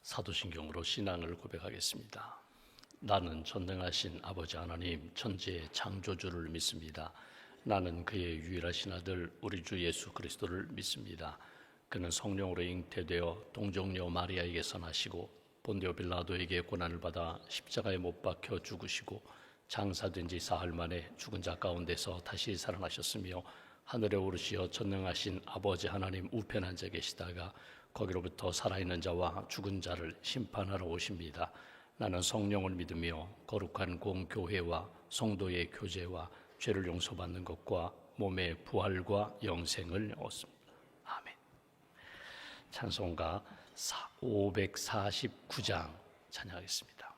사도신경으로 신앙을 고백하겠습니다. 나는 전능하신 아버지 하나님 천지의 창조주를 믿습니다. 나는 그의 유일하신 아들 우리 주 예수 그리스도를 믿습니다. 그는 성령으로 잉태되어 동정녀 마리아에게서 나시고 본디오 빌라도에게 고난을 받아 십자가에 못 박혀 죽으시고 장사된 지 사흘 만에 죽은 자 가운데서 다시 살아나셨으며 하늘에 오르시어 전능하신 아버지 하나님 우편에 앉아 계시다가 거기로부터 살아있는 자와 죽은 자를 심판하러 오십니다. 나는 성령을 믿으며 거룩한 공교회와 성도의 교제와 죄를 용서받는 것과 몸의 부활과 영생을 얻습니다. 아멘. 찬송가 549장 찬양하겠습니다.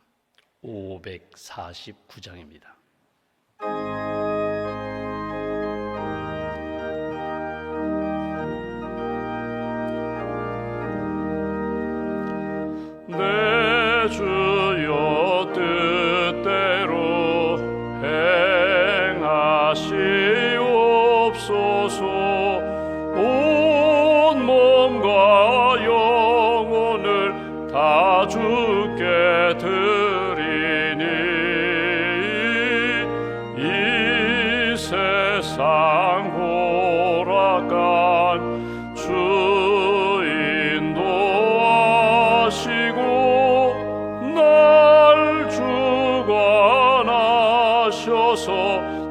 549장입니다. 내 주여 뜻대로 행하시옵소서. 온 몸과 영혼을 다 주께 드리니 이 세상 호락한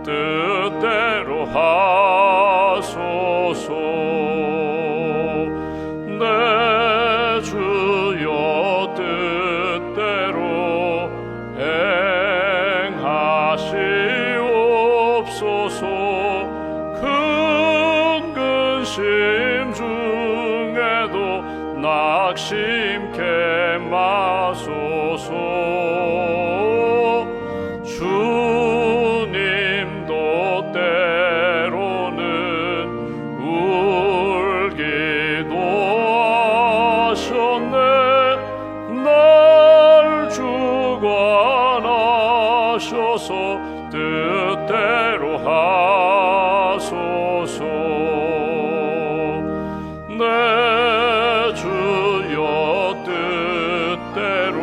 뜻대로 하소서. 내 주여 뜻대로 행하시옵소서. 큰 근심 중에도 낙심케 마소서. 뜻대로 하소서. 내 주여 뜻대로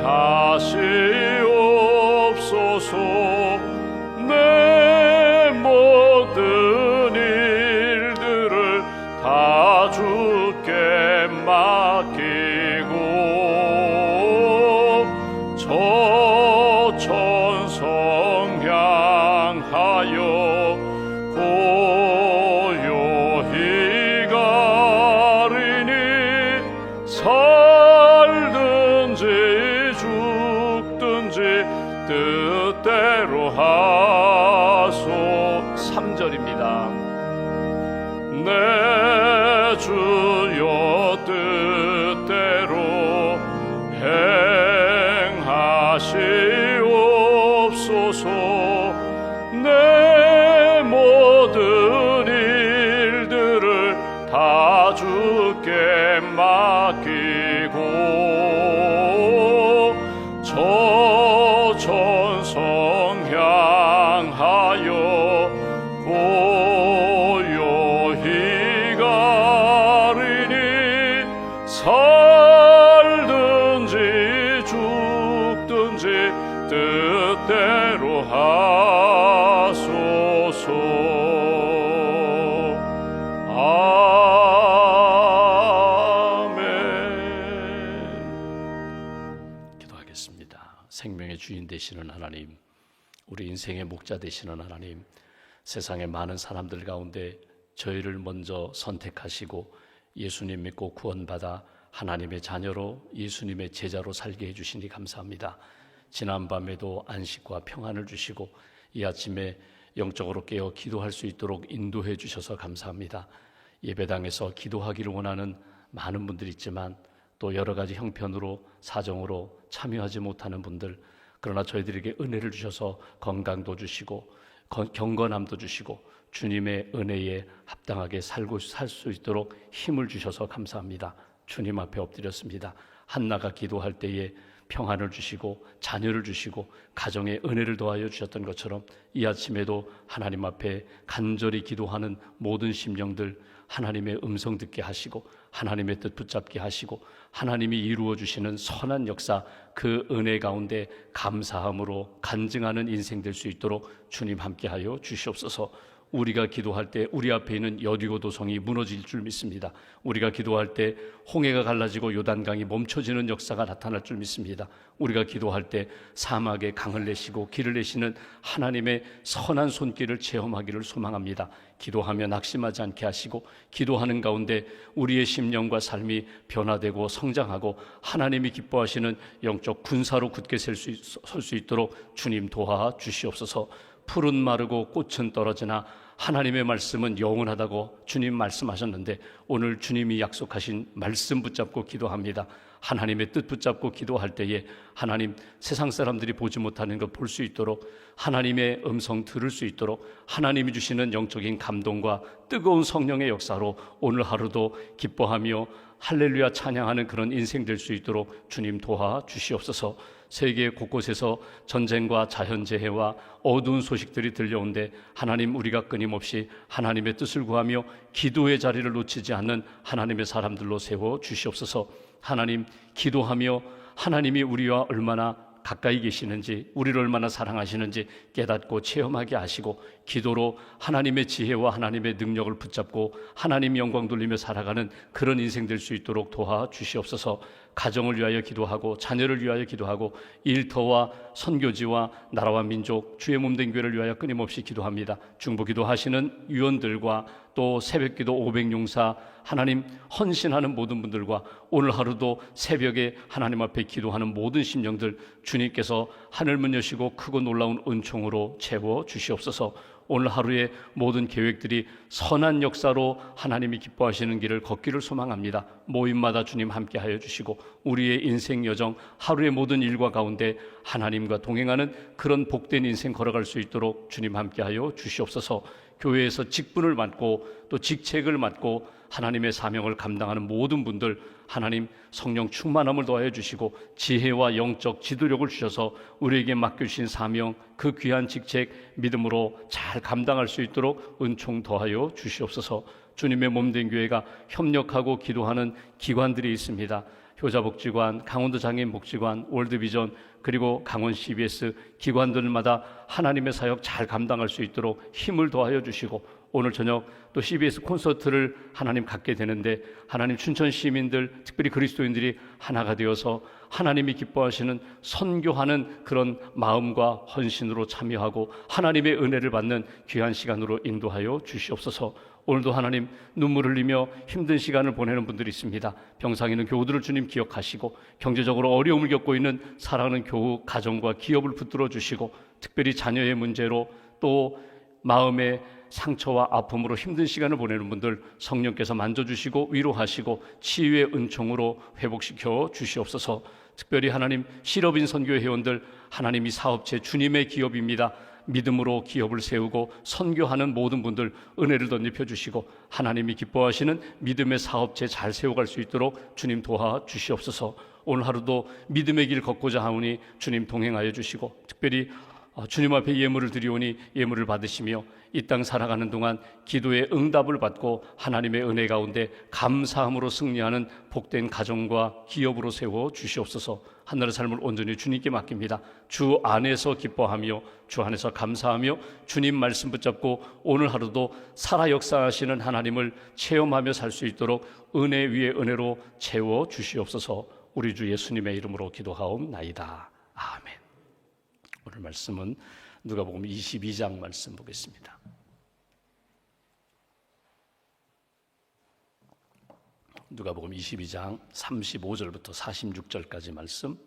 행하시옵소서. 내 모든 일들을 다 주께 맡기고 천성 향하여 고요히 가리니 살든지 죽든지 뜻대로 하소. 3절입니다. 내 주여 뜻대로 행하시옵소서. 내 모든 일들을 다 주께 맡기고 저 천성 향하여 고요히 가리니 살든지 죽든지 뜻대로 하소서. 아멘. 기도하겠습니다. 생명의 주인 되시는 하나님, 우리 인생의 목자 되시는 하나님, 세상의 많은 사람들 가운데 저희를 먼저 선택하시고 예수님 믿고 구원받아 하나님의 자녀로 예수님의 제자로 살게 해주시니 감사합니다. 지난밤에도 안식과 평안을 주시고 이 아침에 영적으로 깨어 기도할 수 있도록 인도해 주셔서 감사합니다. 예배당에서 기도하기를 원하는 많은 분들이 있지만 또 여러 가지 형편으로 사정으로 참여하지 못하는 분들, 그러나 저희들에게 은혜를 주셔서 건강도 주시고 경건함도 주시고 주님의 은혜에 합당하게 살 수 있도록 힘을 주셔서 감사합니다. 주님 앞에 엎드렸습니다. 한나가 기도할 때에 평안을 주시고 자녀를 주시고 가정에 은혜를 더하여 주셨던 것처럼 이 아침에도 하나님 앞에 간절히 기도하는 모든 심령들 하나님의 음성 듣게 하시고 하나님의 뜻 붙잡게 하시고 하나님이 이루어 주시는 선한 역사 그 은혜 가운데 감사함으로 간증하는 인생 될 수 있도록 주님 함께하여 주시옵소서. 우리가 기도할 때 우리 앞에 있는 여리고 도성이 무너질 줄 믿습니다. 우리가 기도할 때 홍해가 갈라지고 요단강이 멈춰지는 역사가 나타날 줄 믿습니다. 우리가 기도할 때 사막에 강을 내시고 길을 내시는 하나님의 선한 손길을 체험하기를 소망합니다. 기도하며 낙심하지 않게 하시고 기도하는 가운데 우리의 심령과 삶이 변화되고 성장하고 하나님이 기뻐하시는 영적 군사로 굳게 설 수 있도록 주님 도와 주시옵소서. 풀은 마르고 꽃은 떨어지나 하나님의 말씀은 영원하다고 주님 말씀하셨는데 오늘 주님이 약속하신 말씀 붙잡고 기도합니다. 하나님의 뜻 붙잡고 기도할 때에 하나님 세상 사람들이 보지 못하는 것 볼 수 있도록 하나님의 음성 들을 수 있도록 하나님이 주시는 영적인 감동과 뜨거운 성령의 역사로 오늘 하루도 기뻐하며 할렐루야 찬양하는 그런 인생 될 수 있도록 주님 도와 주시옵소서. 세계 곳곳에서 전쟁과 자연재해와 어두운 소식들이 들려오는데 하나님 우리가 끊임없이 하나님의 뜻을 구하며 기도의 자리를 놓치지 않는 하나님의 사람들로 세워 주시옵소서. 하나님 기도하며 하나님이 우리와 얼마나 가까이 계시는지 우리를 얼마나 사랑하시는지 깨닫고 체험하게 하시고 기도로 하나님의 지혜와 하나님의 능력을 붙잡고 하나님 영광 돌리며 살아가는 그런 인생 될 수 있도록 도와 주시옵소서. 가정을 위하여 기도하고 자녀를 위하여 기도하고 일터와 선교지와 나라와 민족 주의 몸된 교회를 위하여 끊임없이 기도합니다. 중보기도 하시는 위원들과 또 새벽기도 500용사 하나님 헌신하는 모든 분들과 오늘 하루도 새벽에 하나님 앞에 기도하는 모든 심령들 주님께서 하늘문 여시고 크고 놀라운 은총으로 채워 주시옵소서. 오늘 하루의 모든 계획들이 선한 역사로 하나님이 기뻐하시는 길을 걷기를 소망합니다. 모임마다 주님 함께하여 주시고 우리의 인생 여정 하루의 모든 일과 가운데 하나님과 동행하는 그런 복된 인생 걸어갈 수 있도록 주님 함께하여 주시옵소서. 교회에서 직분을 맡고 또 직책을 맡고 하나님의 사명을 감당하는 모든 분들 하나님 성령 충만함을 더하여 주시고 지혜와 영적 지도력을 주셔서 우리에게 맡겨주신 사명 그 귀한 직책 믿음으로 잘 감당할 수 있도록 은총 더하여 주시옵소서. 주님의 몸된 교회가 협력하고 기도하는 기관들이 있습니다. 효자복지관, 강원도 장애인복지관, 월드비전 그리고 강원 CBS 기관들마다 하나님의 사역 잘 감당할 수 있도록 힘을 더하여 주시고 오늘 저녁 또 CBS 콘서트를 하나님 갖게 되는데 하나님 춘천 시민들 특별히 그리스도인들이 하나가 되어서 하나님이 기뻐하시는 선교하는 그런 마음과 헌신으로 참여하고 하나님의 은혜를 받는 귀한 시간으로 인도하여 주시옵소서. 오늘도 하나님 눈물 흘리며 힘든 시간을 보내는 분들이 있습니다. 병상 있는 교우들을 주님 기억하시고 경제적으로 어려움을 겪고 있는 사랑하는 교우 가정과 기업을 붙들어 주시고 특별히 자녀의 문제로 또 마음의 상처와 아픔으로 힘든 시간을 보내는 분들 성령께서 만져주시고 위로하시고 치유의 은총으로 회복시켜 주시옵소서. 특별히 하나님 실업인 선교 회원들 하나님 이 사업체 주님의 기업입니다. 믿음으로 기업을 세우고 선교하는 모든 분들 은혜를 덧입혀 주시고 하나님이 기뻐하시는 믿음의 사업체 잘 세워갈 수 있도록 주님 도와 주시옵소서. 오늘 하루도 믿음의 길 걷고자 하오니 주님 동행하여 주시고 특별히 주님 앞에 예물을 드리오니 예물을 받으시며 이 땅 살아가는 동안 기도의 응답을 받고 하나님의 은혜 가운데 감사함으로 승리하는 복된 가정과 기업으로 세워 주시옵소서. 하늘의 삶을 온전히 주님께 맡깁니다. 주 안에서 기뻐하며 주 안에서 감사하며 주님 말씀 붙잡고 오늘 하루도 살아 역사하시는 하나님을 체험하며 살 수 있도록 은혜 위에 은혜로 채워 주시옵소서. 우리 주 예수님의 이름으로 기도하옵나이다. 아멘. 오늘 말씀은 누가복음 22장 말씀 보겠습니다. 누가복음 22장 35절부터 46절까지 말씀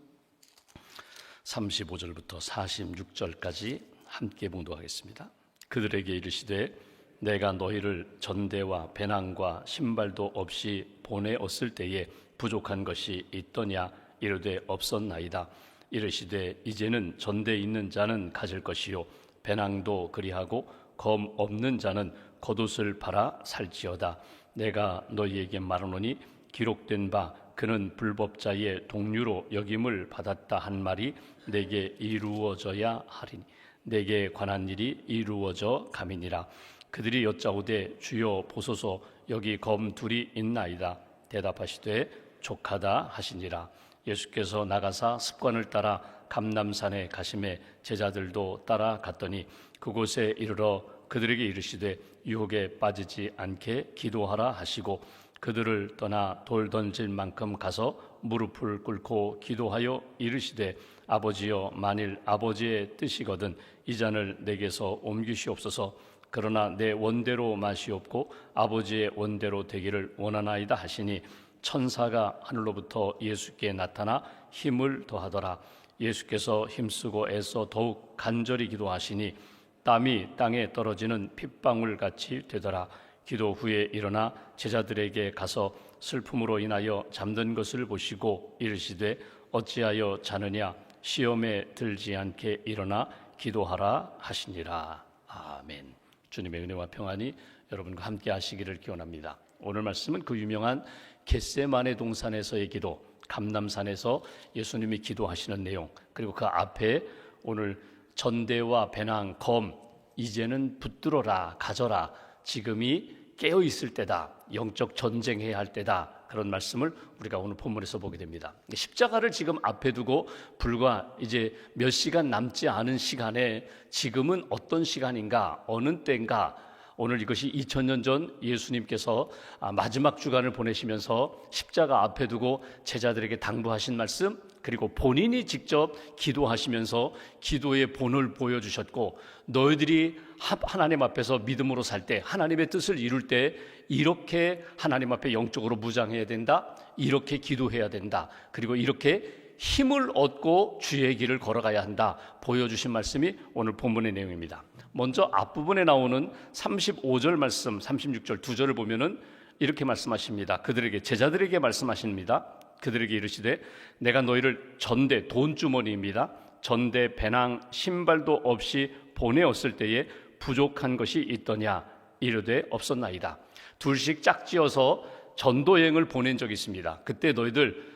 35절부터 46절까지 함께 봉독하겠습니다. 그들에게 이르시되 내가 너희를 전대와 배낭과 신발도 없이 보내었을 때에 부족한 것이 있더냐 이르되 없었나이다. 이르시되 이제는 전대 있는 자는 가질 것이요 배낭도 그리하고 검 없는 자는 겉옷을 팔아 살지어다. 내가 너희에게 말하노니 기록된 바 그는 불법자의 동류로 여김을 받았다 한 말이 내게 이루어져야 하리니 내게 관한 일이 이루어져 감이니라. 그들이 여짜오되 주여 보소서 여기 검 둘이 있나이다. 대답하시되 족하다 하시니라. 예수께서 나가사 습관을 따라 감람산에 가심에 제자들도 따라갔더니 그곳에 이르러 그들에게 이르시되 유혹에 빠지지 않게 기도하라 하시고 그들을 떠나 돌 던질 만큼 가서 무릎을 꿇고 기도하여 이르시되 아버지여 만일 아버지의 뜻이거든 이 잔을 내게서 옮기시옵소서. 그러나 내 원대로 마시옵고 아버지의 원대로 되기를 원하나이다 하시니 천사가 하늘로부터 예수께 나타나 힘을 더하더라. 예수께서 힘쓰고 애써 더욱 간절히 기도하시니 땀이 땅에 떨어지는 핏방울같이 되더라. 기도 후에 일어나 제자들에게 가서 슬픔으로 인하여 잠든 것을 보시고 이르시되 어찌하여 자느냐 시험에 들지 않게 일어나 기도하라 하시니라. 아멘. 주님의 은혜와 평안이 여러분과 함께 하시기를 기원합니다. 오늘 말씀은 그 유명한 겟세마네 동산에서의 기도, 감람산에서 예수님이 기도하시는 내용, 그리고 그 앞에 오늘 전대와 배낭, 검 이제는 붙들어라, 가져라. 지금이 깨어있을 때다. 영적 전쟁해야 할 때다. 그런 말씀을 우리가 오늘 본문에서 보게 됩니다. 십자가를 지금 앞에 두고 불과 이제 몇 시간 남지 않은 시간에 지금은 어떤 시간인가, 어느 때인가. 오늘 이것이 2000년 전 예수님께서 마지막 주간을 보내시면서 십자가 앞에 두고 제자들에게 당부하신 말씀, 그리고 본인이 직접 기도하시면서 기도의 본을 보여주셨고, 너희들이 하나님 앞에서 믿음으로 살 때, 하나님의 뜻을 이룰 때 이렇게 하나님 앞에 영적으로 무장해야 된다, 이렇게 기도해야 된다, 그리고 이렇게 힘을 얻고 주의 길을 걸어가야 한다 보여주신 말씀이 오늘 본문의 내용입니다. 먼저 앞부분에 나오는 35절 말씀, 36절 두 절을 보면은 이렇게 말씀하십니다. 그들에게, 제자들에게 말씀하십니다. 그들에게 이르시되 내가 너희를 전대, 돈주머니입니다, 전대, 배낭, 신발도 없이 보내었을 때에 부족한 것이 있더냐? 이르되 없었나이다. 둘씩 짝지어서 전도여행을 보낸 적이 있습니다. 그때 너희들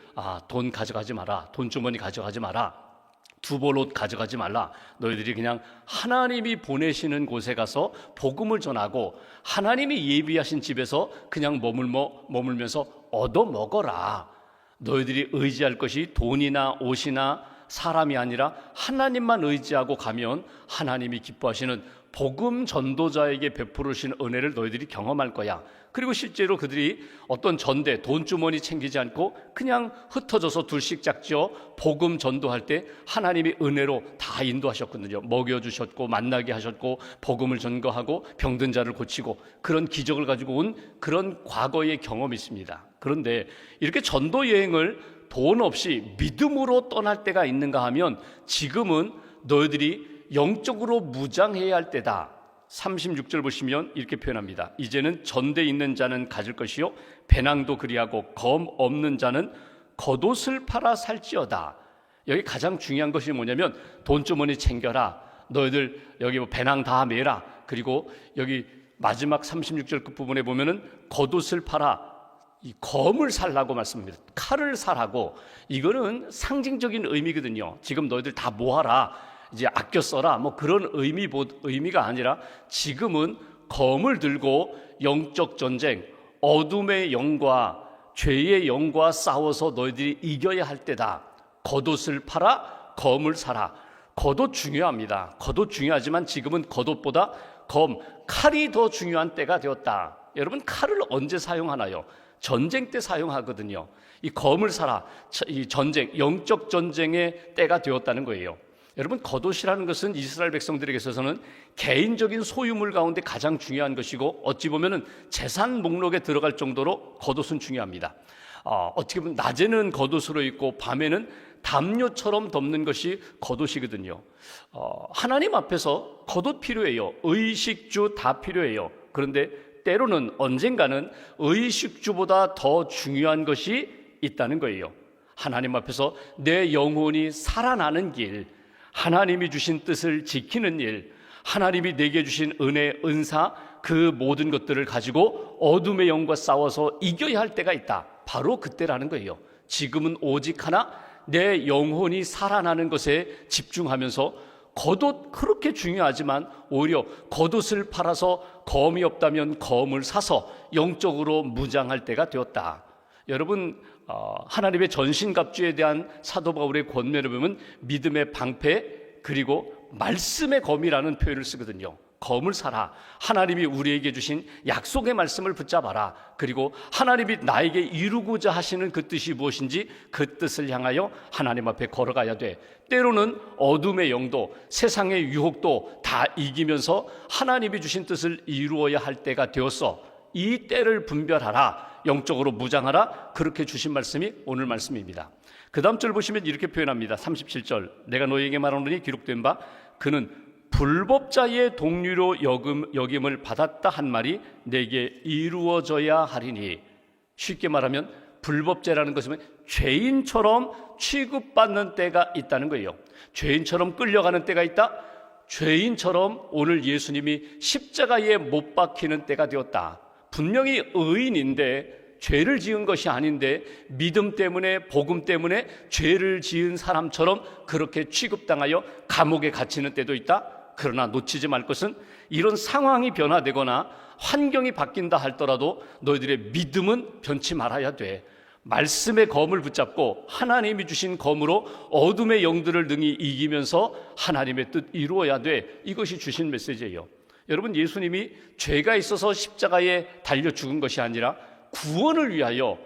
돈 가져가지 마라, 돈주머니 가져가지 마라, 두벌옷 가져가지 말라. 너희들이 그냥 하나님이 보내시는 곳에 가서 복음을 전하고 하나님이 예비하신 집에서 그냥 머물면서 얻어먹어라. 너희들이 의지할 것이 돈이나 옷이나 사람이 아니라 하나님만 의지하고 가면 하나님이 기뻐하시는 복음 전도자에게 베푸르신 은혜를 너희들이 경험할 거야. 그리고 실제로 그들이 어떤 전대, 돈주머니 챙기지 않고 그냥 흩어져서 둘씩 짝지어 복음 전도할 때 하나님이 은혜로 다 인도하셨거든요. 먹여주셨고 만나게 하셨고 복음을 전거하고 병든 자를 고치고 그런 기적을 가지고 온 그런 과거의 경험이 있습니다. 그런데 이렇게 전도 여행을 돈 없이 믿음으로 떠날 때가 있는가 하면 지금은 너희들이 영적으로 무장해야 할 때다. 36절 보시면 이렇게 표현합니다. 이제는 전대 있는 자는 가질 것이요 배낭도 그리하고 검 없는 자는 겉옷을 팔아 살지어다. 여기 가장 중요한 것이 뭐냐면 돈주머니 챙겨라, 너희들 여기 배낭 다 매라, 그리고 여기 마지막 36절 끝부분에 보면은 겉옷을 팔아, 이 검을 살라고 말씀합니다. 칼을 사라고. 이거는 상징적인 의미거든요. 지금 너희들 다 모아라, 이제 아껴 써라, 뭐 그런 의미가 아니라 지금은 검을 들고 영적 전쟁, 어둠의 영과 죄의 영과 싸워서 너희들이 이겨야 할 때다. 겉옷을 팔아 검을 사라. 겉옷 중요합니다. 겉옷 중요하지만 지금은 겉옷보다 칼이 더 중요한 때가 되었다. 여러분, 칼을 언제 사용하나요? 전쟁 때 사용하거든요. 이 검을 사라, 이 전쟁, 영적 전쟁의 때가 되었다는 거예요. 여러분, 겉옷이라는 것은 이스라엘 백성들에게 있어서는 개인적인 소유물 가운데 가장 중요한 것이고 어찌 보면 재산 목록에 들어갈 정도로 겉옷은 중요합니다. 어떻게 보면 낮에는 겉옷으로 입고 밤에는 담요처럼 덮는 것이 겉옷이거든요. 하나님 앞에서 겉옷 필요해요. 의식주 다 필요해요. 그런데 때로는 언젠가는 의식주보다 더 중요한 것이 있다는 거예요. 하나님 앞에서 내 영혼이 살아나는 길, 하나님이 주신 뜻을 지키는 일, 하나님이 내게 주신 은혜, 은사, 그 모든 것들을 가지고 어둠의 영과 싸워서 이겨야 할 때가 있다. 바로 그때라는 거예요. 지금은 오직 하나 내 영혼이 살아나는 것에 집중하면서 겉옷 그렇게 중요하지만 오히려 겉옷을 팔아서 검이 없다면 검을 사서 영적으로 무장할 때가 되었다. 여러분, 하나님의 전신갑주에 대한 사도 바울의 권면을 보면 믿음의 방패 그리고 말씀의 검이라는 표현을 쓰거든요. 검을 사라. 하나님이 우리에게 주신 약속의 말씀을 붙잡아라. 그리고 하나님이 나에게 이루고자 하시는 그 뜻이 무엇인지 그 뜻을 향하여 하나님 앞에 걸어가야 돼. 때로는 어둠의 영도 세상의 유혹도 다 이기면서 하나님이 주신 뜻을 이루어야 할 때가 되었어. 이 때를 분별하라. 영적으로 무장하라. 그렇게 주신 말씀이 오늘 말씀입니다. 그 다음 절 보시면 이렇게 표현합니다. 37절 내가 너희에게 말하노니 기록된 바 그는 불법자의 동류로 여김을 받았다 한 말이 내게 이루어져야 하리니. 쉽게 말하면 불법자라는 것은 죄인처럼 취급받는 때가 있다는 거예요. 죄인처럼 끌려가는 때가 있다. 죄인처럼 오늘 예수님이 십자가에 못 박히는 때가 되었다. 분명히 의인인데 죄를 지은 것이 아닌데 믿음 때문에 복음 때문에 죄를 지은 사람처럼 그렇게 취급당하여 감옥에 갇히는 때도 있다. 그러나 놓치지 말 것은 이런 상황이 변화되거나 환경이 바뀐다 할더라도 너희들의 믿음은 변치 말아야 돼. 말씀의 검을 붙잡고 하나님이 주신 검으로 어둠의 영들을 능히 이기면서 하나님의 뜻 이루어야 돼. 이것이 주신 메시지예요. 여러분, 예수님이 죄가 있어서 십자가에 달려 죽은 것이 아니라 구원을 위하여,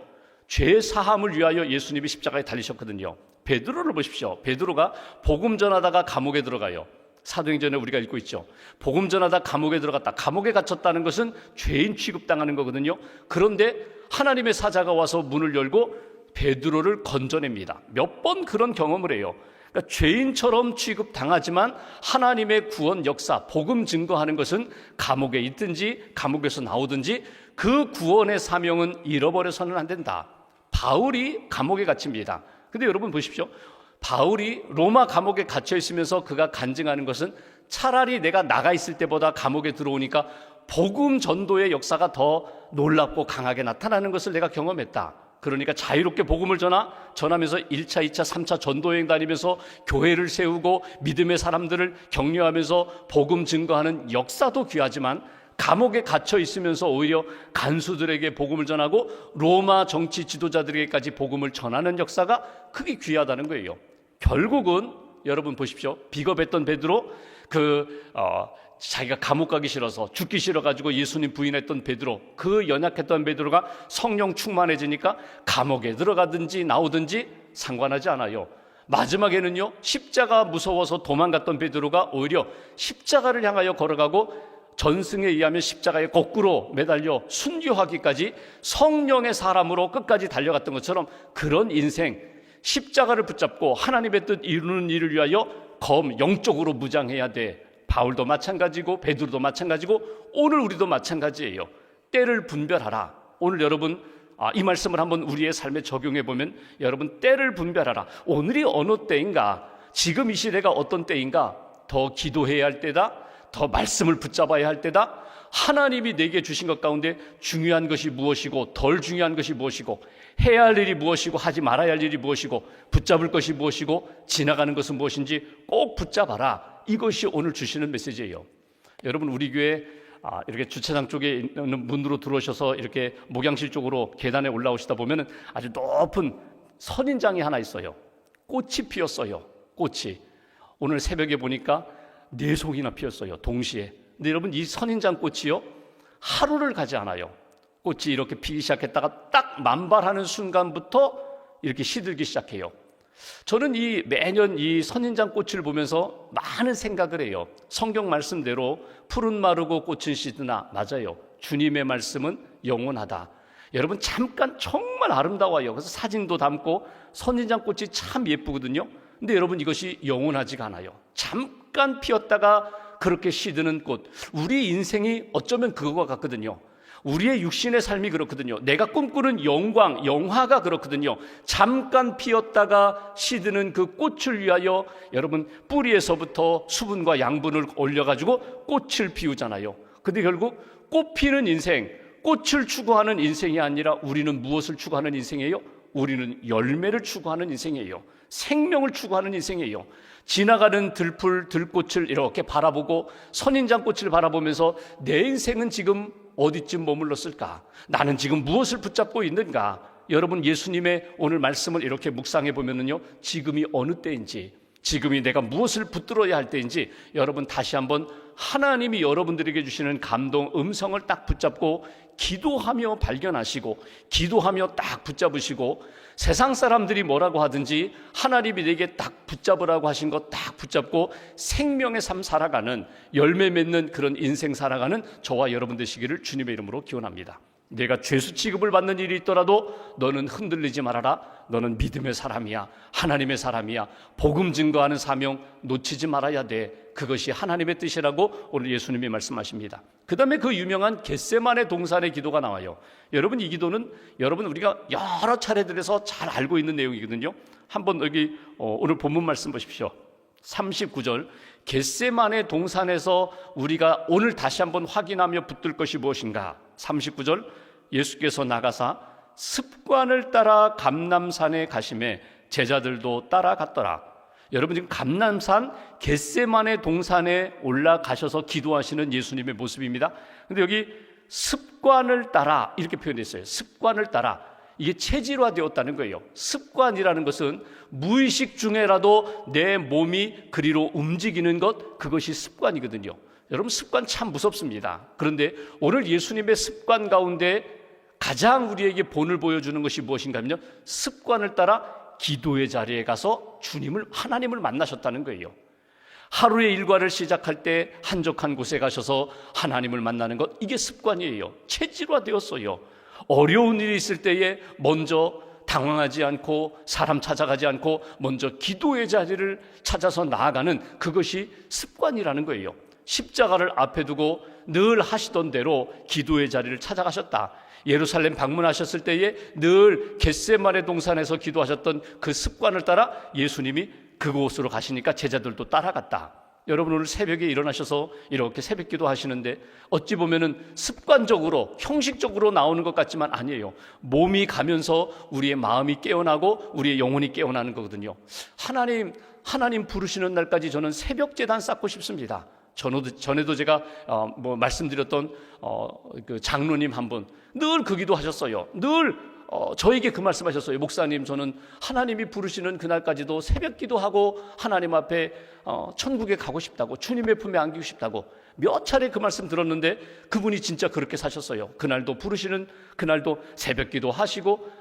죄 사함을 위하여 예수님이 십자가에 달리셨거든요. 베드로를 보십시오. 베드로가 복음 전하다가 감옥에 들어가요. 사도행전에 우리가 읽고 있죠. 복음 전하다 감옥에 들어갔다. 감옥에 갇혔다는 것은 죄인 취급당하는 거거든요. 그런데 하나님의 사자가 와서 문을 열고 베드로를 건져냅니다. 몇 번 그런 경험을 해요. 그러니까 죄인처럼 취급당하지만 하나님의 구원 역사, 복음 증거하는 것은 감옥에 있든지 감옥에서 나오든지 그 구원의 사명은 잃어버려서는 안 된다. 바울이 감옥에 갇힙니다. 근데 여러분 보십시오. 바울이 로마 감옥에 갇혀 있으면서 그가 간증하는 것은 차라리 내가 나가 있을 때보다 감옥에 들어오니까 복음 전도의 역사가 더 놀랍고 강하게 나타나는 것을 내가 경험했다. 그러니까 자유롭게 복음을 전하면서 1차, 2차, 3차 전도여행 다니면서 교회를 세우고 믿음의 사람들을 격려하면서 복음 증거하는 역사도 귀하지만 감옥에 갇혀 있으면서 오히려 간수들에게 복음을 전하고 로마 정치 지도자들에게까지 복음을 전하는 역사가 크게 귀하다는 거예요. 결국은 여러분 보십시오. 비겁했던 베드로, 자기가 감옥 가기 싫어서 죽기 싫어가지고 예수님 부인했던 베드로, 그 연약했던 베드로가 성령 충만해지니까 감옥에 들어가든지 나오든지 상관하지 않아요. 마지막에는요, 십자가 무서워서 도망갔던 베드로가 오히려 십자가를 향하여 걸어가고 전승에 의하면 십자가에 거꾸로 매달려 순교하기까지 성령의 사람으로 끝까지 달려갔던 것처럼 그런 인생, 십자가를 붙잡고 하나님의 뜻 이루는 일을 위하여 영적으로 무장해야 돼. 바울도 마찬가지고 베드로도 마찬가지고 오늘 우리도 마찬가지예요. 때를 분별하라. 오늘 여러분 이 말씀을 한번 우리의 삶에 적용해 보면 여러분, 때를 분별하라. 오늘이 어느 때인가? 지금 이 시대가 어떤 때인가? 더 기도해야 할 때다. 더 말씀을 붙잡아야 할 때다. 하나님이 내게 주신 것 가운데 중요한 것이 무엇이고 덜 중요한 것이 무엇이고 해야 할 일이 무엇이고 하지 말아야 할 일이 무엇이고 붙잡을 것이 무엇이고 지나가는 것은 무엇인지 꼭 붙잡아라. 이것이 오늘 주시는 메시지예요. 여러분, 우리 교회 이렇게 주차장 쪽에 있는 문으로 들어오셔서 이렇게 목양실 쪽으로 계단에 올라오시다 보면 아주 높은 선인장이 하나 있어요. 꽃이 피었어요. 꽃이 오늘 새벽에 보니까 4송이나 피었어요, 동시에. 근데 여러분, 이 선인장 꽃이요, 하루를 가지 않아요. 꽃이 이렇게 피기 시작했다가 딱 만발하는 순간부터 이렇게 시들기 시작해요. 저는 매년 이 선인장 꽃을 보면서 많은 생각을 해요. 성경 말씀대로 푸른 마르고 꽃은 시드나, 맞아요. 주님의 말씀은 영원하다. 여러분, 잠깐 정말 아름다워요. 그래서 사진도 담고 선인장 꽃이 참 예쁘거든요. 근데 여러분, 이것이 영원하지가 않아요. 잠깐 피었다가 그렇게 시드는 꽃. 우리 인생이 어쩌면 그거와 같거든요. 우리의 육신의 삶이 그렇거든요. 내가 꿈꾸는 영광, 영화가 그렇거든요. 잠깐 피었다가 시드는 그 꽃을 위하여 여러분, 뿌리에서부터 수분과 양분을 올려가지고 꽃을 피우잖아요. 근데 결국 꽃 피는 인생, 꽃을 추구하는 인생이 아니라 우리는 무엇을 추구하는 인생이에요? 우리는 열매를 추구하는 인생이에요. 생명을 추구하는 인생이에요. 지나가는 들풀, 들꽃을 이렇게 바라보고 선인장꽃을 바라보면서 내 인생은 지금 어디쯤 머물렀을까? 나는 지금 무엇을 붙잡고 있는가? 여러분, 예수님의 오늘 말씀을 이렇게 묵상해 보면은요, 지금이 어느 때인지, 지금이 내가 무엇을 붙들어야 할 때인지 여러분 다시 한번 하나님이 여러분들에게 주시는 감동 음성을 딱 붙잡고 기도하며 발견하시고, 기도하며 딱 붙잡으시고, 세상 사람들이 뭐라고 하든지 하나님이 내게 딱 붙잡으라고 하신 거 딱 붙잡고 생명의 삶 살아가는, 열매 맺는 그런 인생 살아가는 저와 여러분 되시기를 주님의 이름으로 기원합니다. 내가 죄수 취급을 받는 일이 있더라도 너는 흔들리지 말아라. 너는 믿음의 사람이야. 하나님의 사람이야. 복음 증거하는 사명 놓치지 말아야 돼. 그것이 하나님의 뜻이라고 오늘 예수님이 말씀하십니다. 그 다음에 그 유명한 겟세마네 동산의 기도가 나와요. 여러분, 이 기도는 여러분 우리가 여러 차례들에서 잘 알고 있는 내용이거든요. 한번 여기 오늘 본문 말씀 보십시오. 39절, 겟세마네 동산에서 우리가 오늘 다시 한번 확인하며 붙들 것이 무엇인가? 39절, 예수께서 나가사 습관을 따라 감람산에 가심에 제자들도 따라갔더라. 여러분, 지금 감람산 겟세마네 동산에 올라가셔서 기도하시는 예수님의 모습입니다. 근데 여기 습관을 따라 이렇게 표현했어요. 습관을 따라. 이게 체질화되었다는 거예요. 습관이라는 것은 무의식 중에라도 내 몸이 그리로 움직이는 것, 그것이 습관이거든요. 여러분, 습관 참 무섭습니다. 그런데 오늘 예수님의 습관 가운데 가장 우리에게 본을 보여주는 것이 무엇인가 하면요, 습관을 따라 기도의 자리에 가서 하나님을 만나셨다는 거예요. 하루의 일과를 시작할 때 한적한 곳에 가셔서 하나님을 만나는 것, 이게 습관이에요. 체질화되었어요. 어려운 일이 있을 때에 먼저 당황하지 않고 사람 찾아가지 않고 먼저 기도의 자리를 찾아서 나아가는, 그것이 습관이라는 거예요. 십자가를 앞에 두고 늘 하시던 대로 기도의 자리를 찾아가셨다. 예루살렘 방문하셨을 때에 늘 겟세마네 동산에서 기도하셨던 그 습관을 따라 예수님이 그곳으로 가시니까 제자들도 따라갔다. 여러분, 오늘 새벽에 일어나셔서 이렇게 새벽 기도 하시는데 어찌 보면은 습관적으로 형식적으로 나오는 것 같지만 아니에요. 몸이 가면서 우리의 마음이 깨어나고 우리의 영혼이 깨어나는 거거든요. 하나님 부르시는 날까지 저는 새벽 제단 쌓고 싶습니다. 전에도 제가 말씀드렸던 그 장로님 한 분 늘 그 기도 하셨어요. 늘 저에게 그 말씀하셨어요. 목사님, 저는 하나님이 부르시는 그날까지도 새벽 기도하고 하나님 앞에 천국에 가고 싶다고, 주님의 품에 안기고 싶다고 몇 차례 그 말씀 들었는데 그분이 진짜 그렇게 사셨어요. 그날도 부르시는 그날도 새벽 기도하시고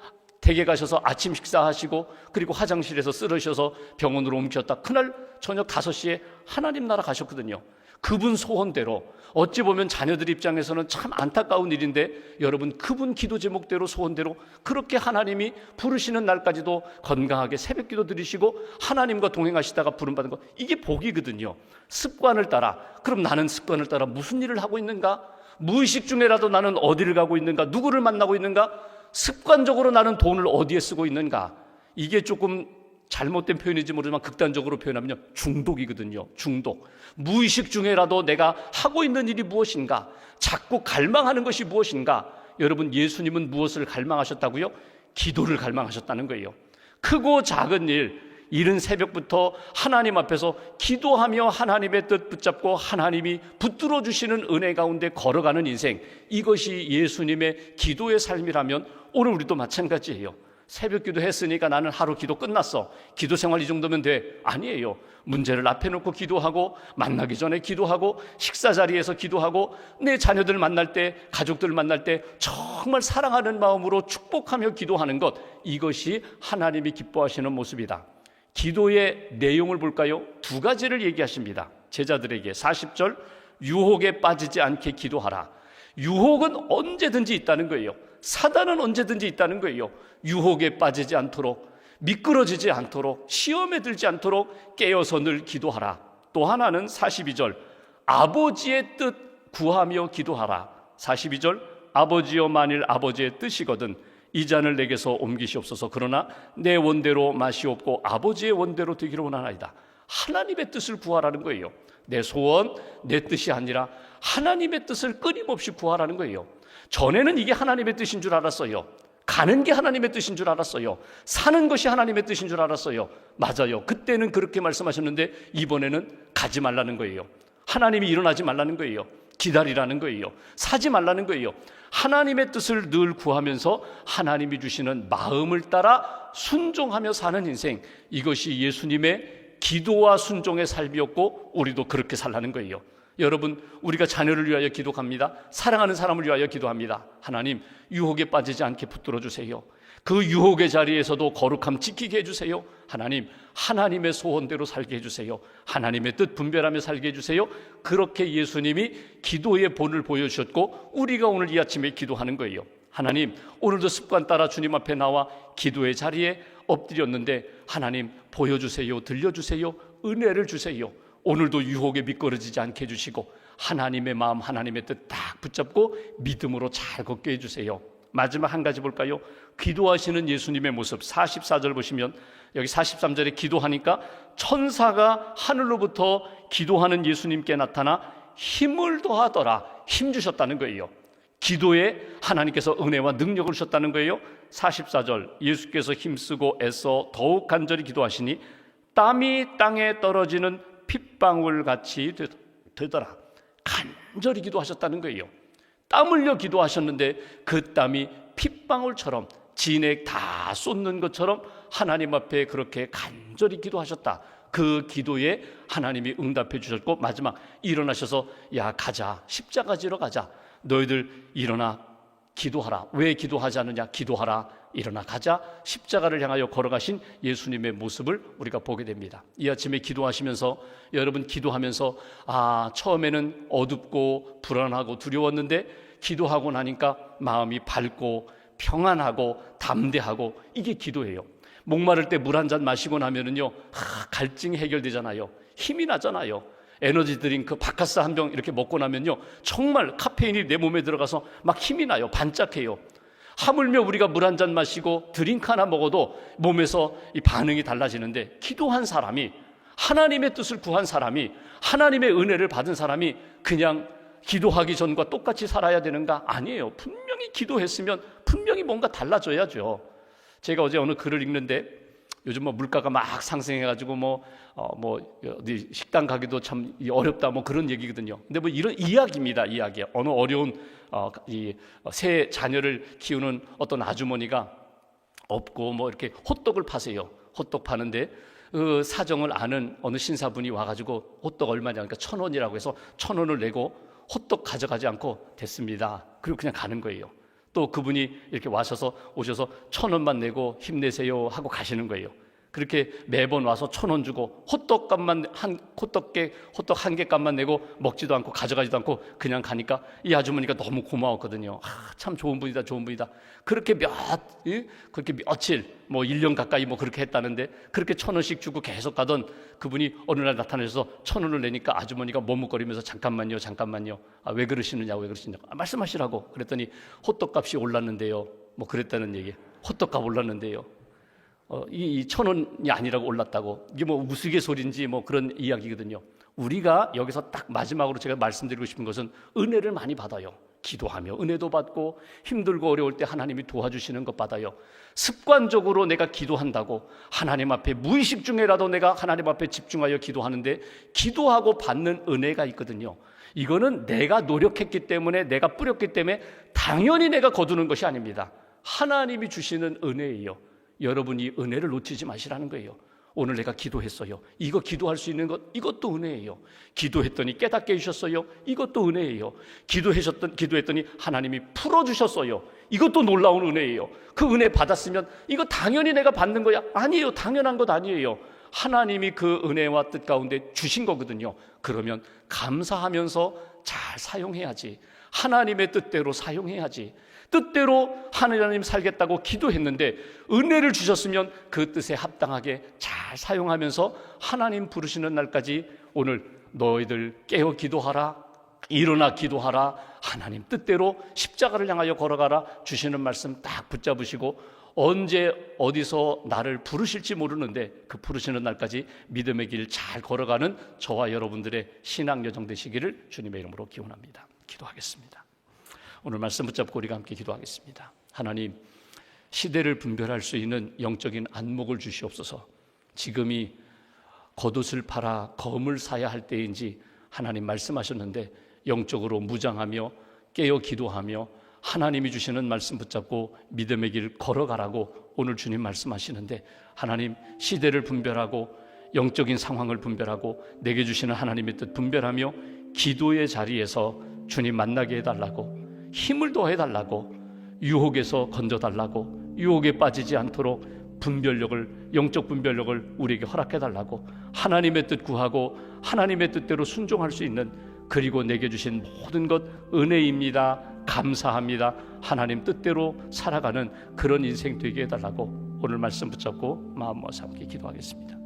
댁에 가셔서 아침 식사하시고 그리고 화장실에서 쓰러셔서 병원으로 옮기셨다. 그날 저녁 5시에 하나님 나라 가셨거든요. 그분 소원대로, 어찌 보면 자녀들 입장에서는 참 안타까운 일인데 여러분, 그분 기도 제목대로 소원대로 그렇게 하나님이 부르시는 날까지도 건강하게 새벽 기도 드리시고 하나님과 동행하시다가 부름받은 것, 이게 복이거든요. 습관을 따라. 그럼 나는 습관을 따라 무슨 일을 하고 있는가? 무의식 중에라도 나는 어디를 가고 있는가? 누구를 만나고 있는가? 습관적으로 나는 돈을 어디에 쓰고 있는가? 이게 조금 잘못된 표현인지 모르지만 극단적으로 표현하면요, 중독이거든요. 중독. 무의식 중에라도 내가 하고 있는 일이 무엇인가? 자꾸 갈망하는 것이 무엇인가? 여러분, 예수님은 무엇을 갈망하셨다고요? 기도를 갈망하셨다는 거예요. 크고 작은 일, 이른 새벽부터 하나님 앞에서 기도하며 하나님의 뜻 붙잡고 하나님이 붙들어 주시는 은혜 가운데 걸어가는 인생, 이것이 예수님의 기도의 삶이라면 오늘 우리도 마찬가지예요. 새벽 기도 했으니까 나는 하루 기도 끝났어, 기도 생활 이 정도면 돼. 아니에요. 문제를 앞에 놓고 기도하고, 만나기 전에 기도하고, 식사 자리에서 기도하고, 내 자녀들 만날 때, 가족들 만날 때 정말 사랑하는 마음으로 축복하며 기도하는 것, 이것이 하나님이 기뻐하시는 모습이다. 기도의 내용을 볼까요? 2가지를 얘기하십니다. 제자들에게 40절, 유혹에 빠지지 않게 기도하라. 유혹은 언제든지 있다는 거예요. 사단은 언제든지 있다는 거예요. 유혹에 빠지지 않도록, 미끄러지지 않도록, 시험에 들지 않도록 깨어서 늘 기도하라. 또 하나는 42절, 아버지의 뜻 구하며 기도하라. 42절, 아버지여, 만일 아버지의 뜻이거든 이 잔을 내게서 옮기시옵소서. 그러나 내 원대로 마시옵고 아버지의 원대로 되기를 원하나이다. 하나님의 뜻을 구하라는 거예요. 내 소원, 내 뜻이 아니라 하나님의 뜻을 끊임없이 구하라는 거예요. 전에는 이게 하나님의 뜻인 줄 알았어요. 가는 게 하나님의 뜻인 줄 알았어요. 사는 것이 하나님의 뜻인 줄 알았어요. 맞아요. 그때는 그렇게 말씀하셨는데 이번에는 가지 말라는 거예요. 하나님이 일어나지 말라는 거예요. 기다리라는 거예요. 사지 말라는 거예요. 하나님의 뜻을 늘 구하면서 하나님이 주시는 마음을 따라 순종하며 사는 인생, 이것이 예수님의 기도와 순종의 삶이었고 우리도 그렇게 살라는 거예요. 여러분, 우리가 자녀를 위하여 기도합니다. 사랑하는 사람을 위하여 기도합니다. 하나님, 유혹에 빠지지 않게 붙들어 주세요. 그 유혹의 자리에서도 거룩함 지키게 해주세요. 하나님, 하나님의 소원대로 살게 해주세요. 하나님의 뜻 분별하며 살게 해주세요. 그렇게 예수님이 기도의 본을 보여주셨고 우리가 오늘 이 아침에 기도하는 거예요. 하나님, 오늘도 습관 따라 주님 앞에 나와 기도의 자리에 엎드렸는데 하나님 보여주세요. 들려주세요. 은혜를 주세요. 오늘도 유혹에 미끄러지지 않게 해주시고 하나님의 마음, 하나님의 뜻 딱 붙잡고 믿음으로 잘 걷게 해주세요. 마지막 한 가지 볼까요? 기도하시는 예수님의 모습 44절 보시면 여기 43절에 기도하니까 천사가 하늘로부터 기도하는 예수님께 나타나 힘을 더하더라. 힘 주셨다는 거예요. 기도에 하나님께서 은혜와 능력을 주셨다는 거예요. 44절 예수께서 힘쓰고 애써 더욱 간절히 기도하시니 땀이 땅에 떨어지는 핏방울 같이 되더라. 간절히 기도하셨다는 거예요. 땀 흘려 기도하셨는데 그 땀이 핏방울처럼 진액 다 쏟는 것처럼 하나님 앞에 그렇게 간절히 기도하셨다. 그 기도에 하나님이 응답해 주셨고 마지막 일어나셔서 야 가자, 십자가 지러 가자. 너희들 일어나 기도하라. 왜 기도하지 않느냐? 기도하라. 일어나 가자. 십자가를 향하여 걸어가신 예수님의 모습을 우리가 보게 됩니다. 이 아침에 기도하시면서 여러분 기도하면서 처음에는 어둡고 불안하고 두려웠는데 기도하고 나니까 마음이 밝고 평안하고 담대하고 이게 기도예요. 목마를 때 물 한 잔 마시고 나면은요 갈증이 해결되잖아요. 힘이 나잖아요. 에너지 드링크 바카스 한 병 이렇게 먹고 나면요 정말 카페인이 내 몸에 들어가서 막 힘이 나요. 반짝해요. 하물며 우리가 물 한 잔 마시고 드링크 하나 먹어도 몸에서 이 반응이 달라지는데 기도한 사람이 하나님의 뜻을 구한 사람이 하나님의 은혜를 받은 사람이 그냥 기도하기 전과 똑같이 살아야 되는가? 아니에요. 분명히 기도했으면 분명히 뭔가 달라져야죠. 제가 어제 어느 글을 읽는데 요즘 물가가 막 상승해가지고 어디 식당 가기도 참 어렵다 그런 얘기거든요. 근데 이런 이야기입니다. 이야기. 어느 어려운 새 자녀를 키우는 어떤 아주머니가 없고 이렇게 호떡을 파세요. 호떡 파는데 그 사정을 아는 어느 신사분이 와가지고 호떡 얼마냐 그러니까 1,000원이라고 해서 1,000원을 내고 호떡 가져가지 않고 됐습니다. 그리고 그냥 가는 거예요. 또 그분이 이렇게 오셔서 1,000원만 내고 힘내세요 하고 가시는 거예요. 그렇게 매번 와서 1,000원 주고 호떡 한 개 값만 내고 먹지도 않고 가져가지도 않고 그냥 가니까 이 아주머니가 너무 고마웠거든요. 참 좋은 분이다, 좋은 분이다. 그렇게 며칠 1년 가까이 그렇게 했다는데 그렇게 1,000원씩 주고 계속 가던 그분이 어느 날 나타나셔서 1,000원을 내니까 아주머니가 머뭇거리면서 잠깐만요. 왜 그러시느냐고 말씀하시라고 그랬더니 호떡 값이 올랐는데요. 그랬다는 얘기. 호떡 값 올랐는데요. 이 1,000원이 아니라고 올랐다고. 이게 우스갯소리인지 그런 이야기거든요. 우리가 여기서 딱 마지막으로 제가 말씀드리고 싶은 것은 은혜를 많이 받아요. 기도하며 은혜도 받고 힘들고 어려울 때 하나님이 도와주시는 것 받아요. 습관적으로 내가 기도한다고 하나님 앞에 무의식 중에라도 내가 하나님 앞에 집중하여 기도하는데 기도하고 받는 은혜가 있거든요. 이거는 내가 노력했기 때문에 내가 뿌렸기 때문에 당연히 내가 거두는 것이 아닙니다. 하나님이 주시는 은혜예요. 여러분이 은혜를 놓치지 마시라는 거예요. 오늘 내가 기도했어요. 이거 기도할 수 있는 것 이것도 은혜예요. 기도했더니 깨닫게 해주셨어요. 이것도 은혜예요. 기도했더니 하나님이 풀어주셨어요. 이것도 놀라운 은혜예요. 그 은혜 받았으면 이거 당연히 내가 받는 거야? 아니에요. 당연한 것 아니에요. 하나님이 그 은혜와 뜻 가운데 주신 거거든요. 그러면 감사하면서 잘 사용해야지. 하나님의 뜻대로 사용해야지. 뜻대로 하나님 살겠다고 기도했는데 은혜를 주셨으면 그 뜻에 합당하게 잘 사용하면서 하나님 부르시는 날까지 오늘 너희들 깨어 기도하라, 일어나 기도하라, 하나님 뜻대로 십자가를 향하여 걸어가라 주시는 말씀 딱 붙잡으시고 언제 어디서 나를 부르실지 모르는데 그 부르시는 날까지 믿음의 길 잘 걸어가는 저와 여러분들의 신앙 여정 되시기를 주님의 이름으로 기원합니다. 기도하겠습니다. 오늘 말씀 붙잡고 우리가 함께 기도하겠습니다. 하나님, 시대를 분별할 수 있는 영적인 안목을 주시옵소서. 지금이 겉옷을 팔아 검을 사야 할 때인지 하나님 말씀하셨는데 영적으로 무장하며 깨어 기도하며 하나님이 주시는 말씀 붙잡고 믿음의 길 걸어가라고 오늘 주님 말씀하시는데, 하나님, 시대를 분별하고 영적인 상황을 분별하고 내게 주시는 하나님의 뜻 분별하며 기도의 자리에서 주님 만나게 해달라고, 힘을 더해달라고, 유혹에서 건져달라고, 유혹에 빠지지 않도록 분별력을, 영적 분별력을 우리에게 허락해달라고, 하나님의 뜻 구하고 하나님의 뜻대로 순종할 수 있는, 그리고 내게 주신 모든 것 은혜입니다, 감사합니다, 하나님 뜻대로 살아가는 그런 인생 되게 해달라고 오늘 말씀 붙잡고 마음 모아서 함께 기도하겠습니다.